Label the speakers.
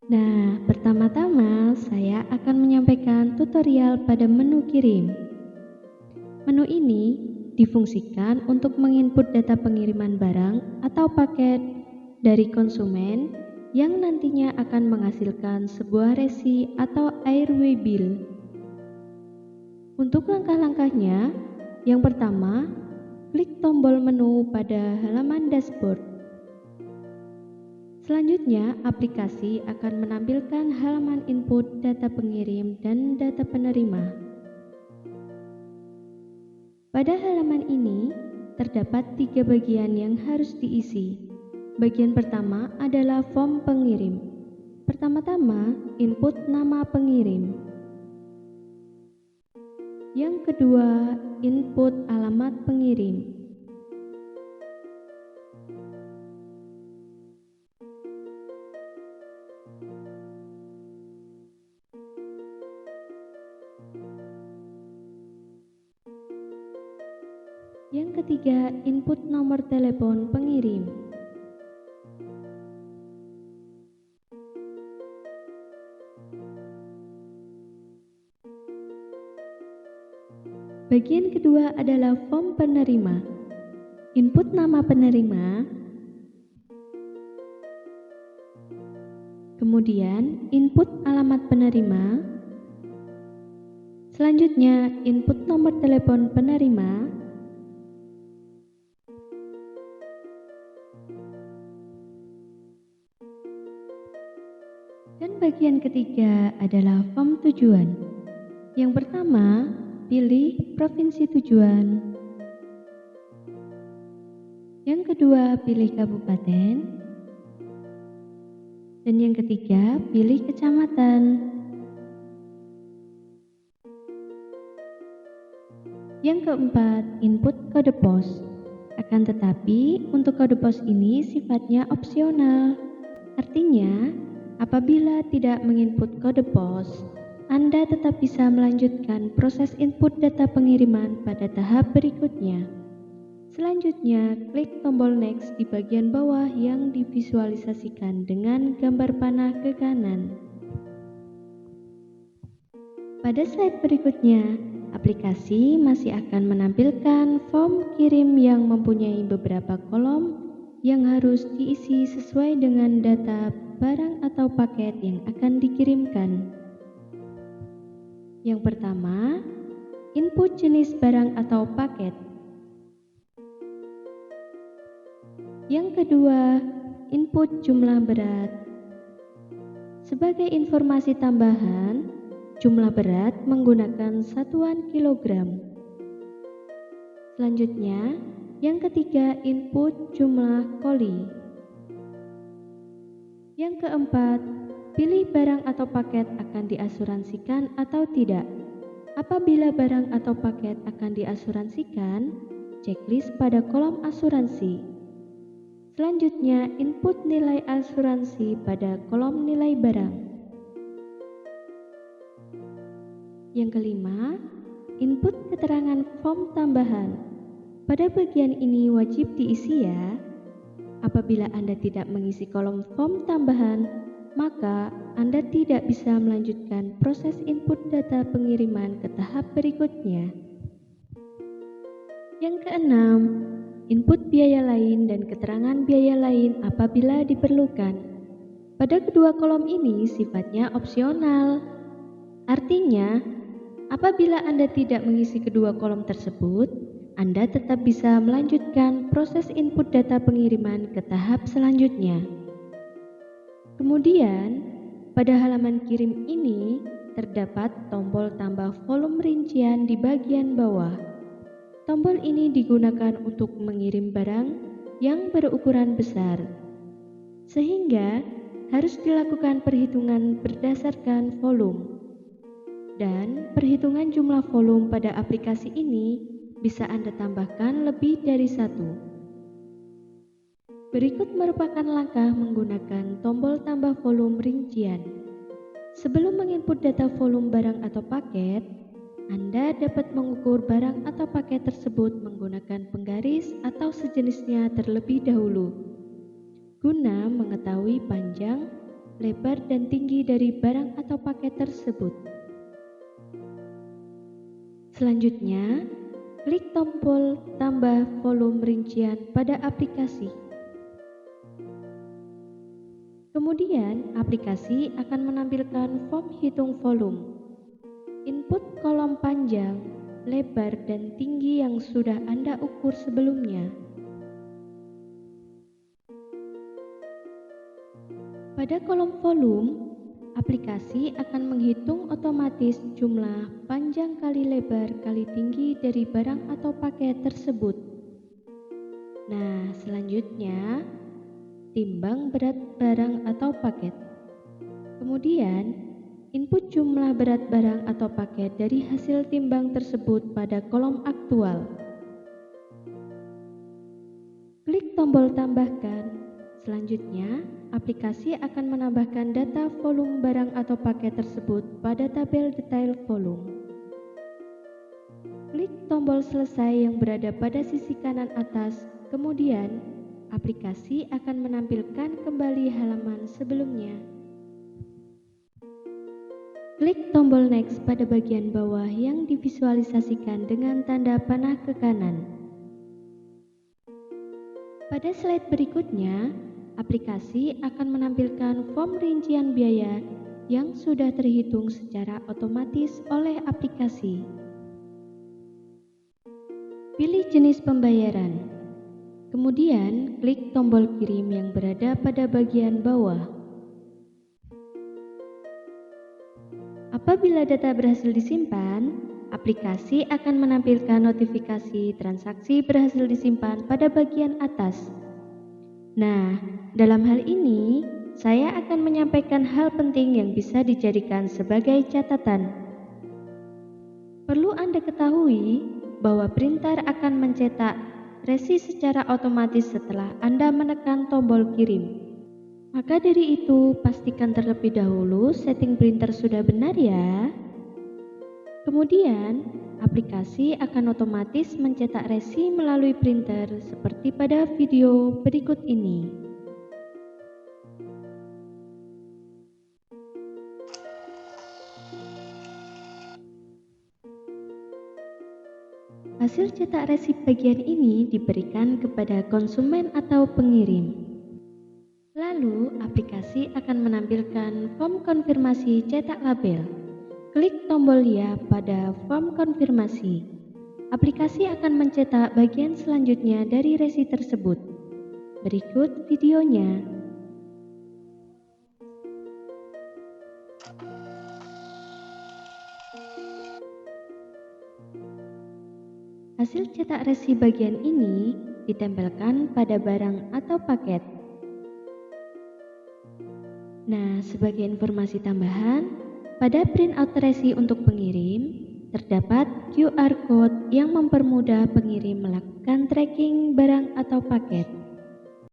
Speaker 1: Nah, pertama-tama saya akan menyampaikan tutorial pada menu kirim. Menu ini difungsikan untuk menginput data pengiriman barang atau paket dari konsumen yang nantinya akan menghasilkan sebuah resi atau airway bill. Untuk langkah-langkahnya, yang pertama, klik tombol menu pada halaman dashboard. Selanjutnya, aplikasi akan menampilkan halaman input data pengirim dan data penerima. Pada halaman ini, terdapat 3 bagian yang harus diisi. Bagian pertama adalah form pengirim. Pertama-tama, input nama pengirim. Yang kedua, input alamat pengirim. Yang ketiga, input nomor telepon pengirim. Bagian kedua adalah form penerima. Input nama penerima, kemudian input alamat penerima, selanjutnya input nomor telepon penerima, dan bagian ketiga adalah form tujuan. Yang pertama, pilih provinsi tujuan. Yang kedua, pilih kabupaten. Dan yang ketiga, pilih kecamatan. Yang keempat, input kode pos. Akan tetapi, untuk kode pos ini sifatnya opsional. Artinya, apabila tidak menginput kode pos, Anda tetap bisa melanjutkan proses input data pengiriman pada tahap berikutnya. Selanjutnya, klik tombol next di bagian bawah yang divisualisasikan dengan gambar panah ke kanan. Pada slide berikutnya, aplikasi masih akan menampilkan form kirim yang mempunyai beberapa kolom yang harus diisi sesuai dengan data barang atau paket yang akan dikirimkan. Yang pertama, input jenis barang atau paket. Yang kedua, input jumlah berat. Sebagai informasi tambahan, jumlah berat menggunakan satuan kilogram. Selanjutnya, yang ketiga, input jumlah koli. Yang keempat, pilih barang atau paket akan diasuransikan atau tidak. Apabila barang atau paket akan diasuransikan, checklist pada kolom asuransi. Selanjutnya, input nilai asuransi pada kolom nilai barang. Yang kelima, input keterangan form tambahan. Pada bagian ini wajib diisi ya. Apabila Anda tidak mengisi kolom form tambahan, maka Anda tidak bisa melanjutkan proses input data pengiriman ke tahap berikutnya. Yang keenam, input biaya lain dan keterangan biaya lain apabila diperlukan. Pada kedua kolom ini sifatnya opsional. Artinya, apabila Anda tidak mengisi kedua kolom tersebut, Anda tetap bisa melanjutkan proses input data pengiriman ke tahap selanjutnya. Kemudian, pada halaman kirim ini terdapat tombol tambah volume rincian di bagian bawah. Tombol ini digunakan untuk mengirim barang yang berukuran besar, sehingga harus dilakukan perhitungan berdasarkan volume. Dan perhitungan jumlah volume pada aplikasi ini bisa Anda tambahkan lebih dari satu. Berikut merupakan langkah menggunakan tombol tambah volume rincian. Sebelum menginput data volume barang atau paket, Anda dapat mengukur barang atau paket tersebut menggunakan penggaris atau sejenisnya terlebih dahulu, guna mengetahui panjang, lebar dan tinggi dari barang atau paket tersebut. Selanjutnya, klik tombol tambah volume rincian pada aplikasi. Kemudian, aplikasi akan menampilkan form hitung volume. Input kolom panjang, lebar, dan tinggi yang sudah Anda ukur sebelumnya. Pada kolom volume, aplikasi akan menghitung otomatis jumlah panjang kali lebar kali tinggi dari barang atau paket tersebut. Nah, selanjutnya, timbang berat barang atau paket. Kemudian, input jumlah berat barang atau paket dari hasil timbang tersebut pada kolom aktual. Klik tombol tambahkan. Selanjutnya, aplikasi akan menambahkan data volume barang atau paket tersebut pada tabel detail volume. Klik tombol selesai yang berada pada sisi kanan atas, kemudian aplikasi akan menampilkan kembali halaman sebelumnya. Klik tombol next pada bagian bawah yang divisualisasikan dengan tanda panah ke kanan. Pada slide berikutnya, aplikasi akan menampilkan form rincian biaya yang sudah terhitung secara otomatis oleh aplikasi. Pilih jenis pembayaran. Kemudian, klik tombol kirim yang berada pada bagian bawah. Apabila data berhasil disimpan, aplikasi akan menampilkan notifikasi transaksi berhasil disimpan pada bagian atas. Nah, dalam hal ini, saya akan menyampaikan hal penting yang bisa dijadikan sebagai catatan. Perlu Anda ketahui bahwa printer akan mencetak resi secara otomatis setelah Anda menekan tombol kirim. Maka dari itu, pastikan terlebih dahulu setting printer sudah benar ya. Kemudian, aplikasi akan otomatis mencetak resi melalui printer seperti pada video berikut ini. Hasil cetak resi bagian ini diberikan kepada konsumen atau pengirim. Lalu, aplikasi akan menampilkan form konfirmasi cetak label. Klik tombol ya pada form konfirmasi. Aplikasi akan mencetak bagian selanjutnya dari resi tersebut. Berikut videonya. Hasil cetak resi bagian ini ditempelkan pada barang atau paket. Nah, sebagai informasi tambahan, pada printout resi untuk pengirim, terdapat QR Code yang mempermudah pengirim melakukan tracking barang atau paket.